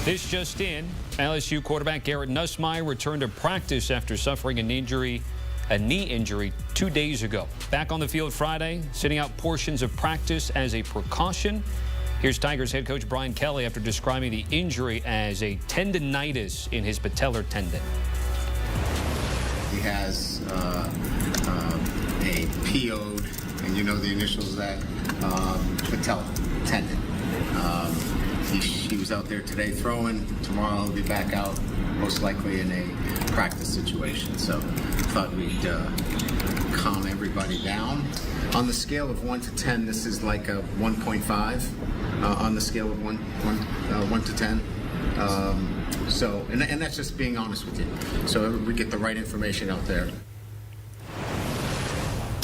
This just in, LSU quarterback Garrett Nussmeier returned to practice after suffering a knee injury 2 days ago. Back on the field Friday, sitting out portions of practice as a precaution. Here's Tigers head coach Brian Kelly after describing the injury as a tendinitis in his patellar tendon. He has a PO'd, and you know the initials of that, patellar tendon. He was out there today throwing. Tomorrow he'll be back out, most likely in a practice situation. So thought we'd calm everybody down. On the scale of 1 to 10, this is like a 1.5 on the scale of 1 to 10. And that's just being honest with you. So we get the right information out there.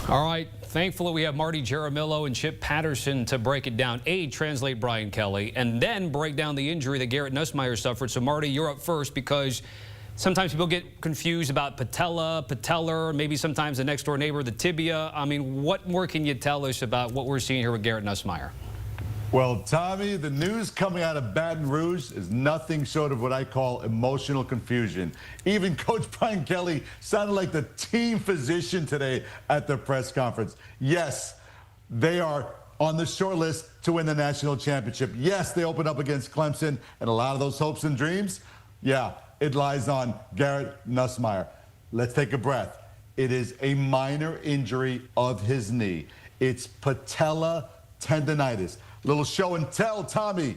All right. Thankfully, we have Marty, Jaramillo, and Chip Patterson to break it down. Translate Brian Kelly, and then break down the injury that Garrett Nussmeier suffered. So, Marty, you're up first because sometimes people get confused about patellar, maybe sometimes the next-door neighbor, the tibia. I mean, what more can you tell us about what we're seeing here with Garrett Nussmeier? Well, Tommy, the news coming out of Baton Rouge is nothing short of what I call emotional confusion. Even Coach Brian Kelly sounded like the team physician today at the press conference. Yes, they are on the short list to win the national championship. Yes, they open up against Clemson, and a lot of those hopes and dreams, yeah, it lies on Garrett Nussmeier. Let's take a breath. It is a minor injury of his knee. It's patella tendinitis. Little show and tell, Tommy.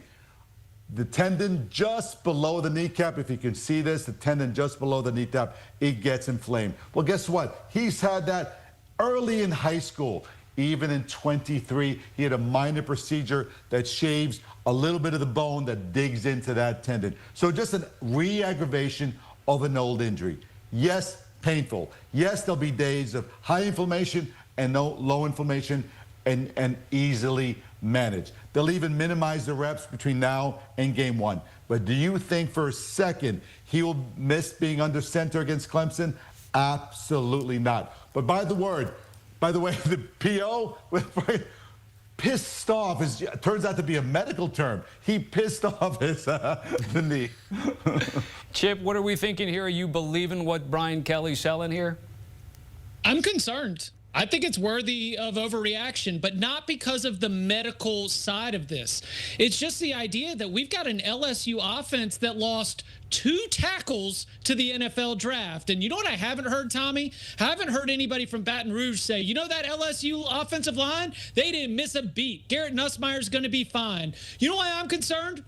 The tendon just below the kneecap, if you can see this, the tendon just below the kneecap, it gets inflamed. Well, guess what? He's had that early in high school. Even in 23, he had a minor procedure that shaves a little bit of the bone that digs into that tendon. So just a re-aggravation of an old injury. Yes, painful. Yes, there'll be days of high inflammation and low inflammation and easily managed. They'll even minimize the reps between now and game 1. But do you think for a second he will miss being under center against Clemson? Absolutely not. But by the way, the PO, pissed off, turns out to be a medical term. He pissed off his the knee. Chip, what are we thinking here? Are you believing what Brian Kelly's selling here? I'm concerned. I think it's worthy of overreaction, but not because of the medical side of this. It's just the idea that we've got an LSU offense that lost 2 tackles to the NFL draft. And you know what I haven't heard, Tommy? I haven't heard anybody from Baton Rouge say, you know that LSU offensive line? They didn't miss a beat. Garrett Nussmeier's going to be fine. You know why I'm concerned?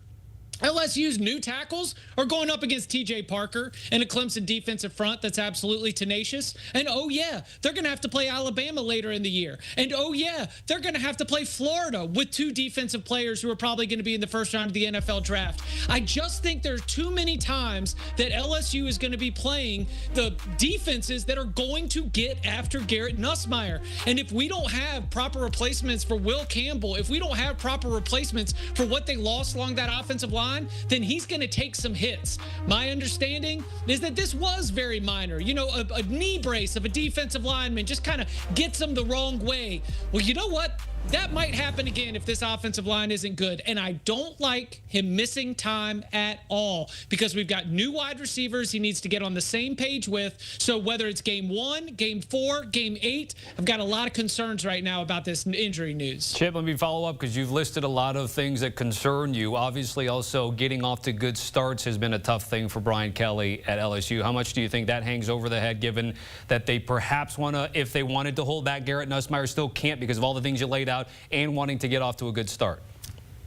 LSU's new tackles are going up against T.J. Parker and a Clemson defensive front that's absolutely tenacious. And, oh, yeah, they're going to have to play Alabama later in the year. And, oh, yeah, they're going to have to play Florida with 2 defensive players who are probably going to be in the first round of the NFL draft. I just think there's too many times that LSU is going to be playing the defenses that are going to get after Garrett Nussmeier. And if we don't have proper replacements for Will Campbell, if we don't have proper replacements for what they lost along that offensive line, then he's going to take some hits. My understanding is that this was very minor. You know, a knee brace of a defensive lineman just kind of gets him the wrong way. Well, you know what? That might happen again if this offensive line isn't good. And I don't like him missing time at all because we've got new wide receivers he needs to get on the same page with. So whether it's game 1, game 4, game 8, I've got a lot of concerns right now about this injury news. Chip, let me follow up because you've listed a lot of things that concern you. Obviously, also getting off to good starts has been a tough thing for Brian Kelly at LSU. How much do you think that hangs over the head given that they perhaps want to, if they wanted to hold back Garrett Nussmeier, still can't because of all the things you laid out and wanting to get off to a good start?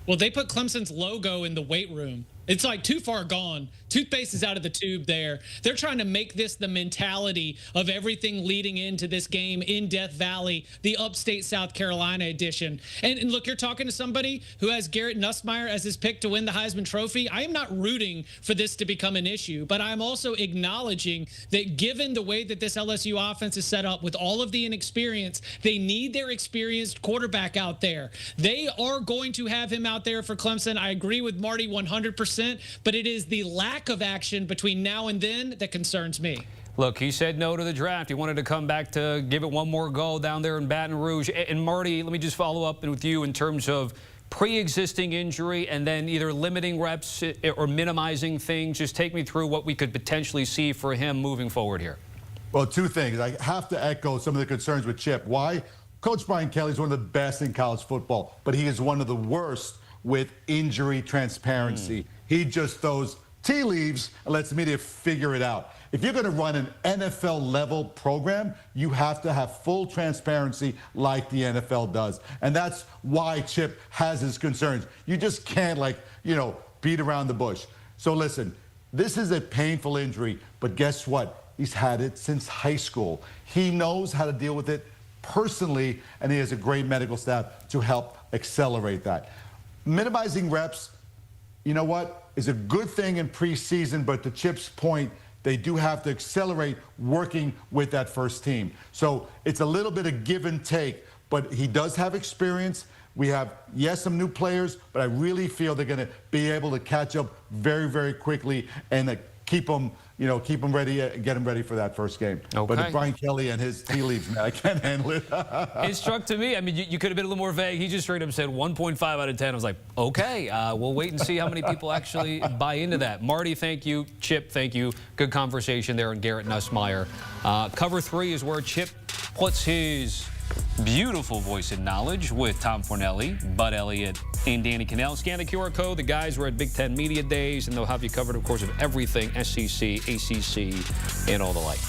Well, they put Clemson's logo in the weight room. It's like too far gone. Toothpaste is out of the tube there. They're trying to make this the mentality of everything leading into this game in Death Valley, the upstate South Carolina edition. And look, you're talking to somebody who has Garrett Nussmeier as his pick to win the Heisman Trophy. I am not rooting for this to become an issue, but I'm also acknowledging that given the way that this LSU offense is set up with all of the inexperience, they need their experienced quarterback out there. They are going to have him out there for Clemson. I agree with Marty 100%. But it is the lack of action between now and then that concerns me. Look, he said no to the draft. He wanted to come back to give it one more go down there in Baton Rouge. And Marty, let me just follow up with you in terms of pre-existing injury and then either limiting reps or minimizing things? Just take me through what we could potentially see for him moving forward here. Well, two things. I have to echo some of the concerns with Chip. Why? Coach Brian Kelly is one of the best in college football, but he is one of the worst with injury transparency. He just throws tea leaves and lets the media figure it out. If you're going to run an NFL-level program, you have to have full transparency like the NFL does. And that's why Chip has his concerns. You just can't, beat around the bush. So listen, this is a painful injury, but guess what? He's had it since high school. He knows how to deal with it personally, and he has a great medical staff to help accelerate that. Minimizing reps, you know what, is a good thing in preseason, but to Chip's point, they do have to accelerate working with that first team. So it's a little bit of give and take, but he does have experience. We have, yes, some new players, but I really feel they're going to be able to catch up very, very quickly and keep them ready, get them ready for that first game. Okay. But Brian Kelly and his tea leaves, man, I can't handle it. It struck to me, I mean, you could have been a little more vague. He just straight up said 1.5 out of 10. I was like, okay, we'll wait and see how many people actually buy into that. Marty, thank you. Chip, thank you. Good conversation there on Garrett Nussmeier. Cover 3 is where Chip puts his beautiful voice and knowledge with Tom Fornelli, Bud Elliott, and Danny Cannell. Scan the QR code. The guys were at Big Ten Media Days, and they'll have you covered, of course, of everything SEC, ACC, and all the like.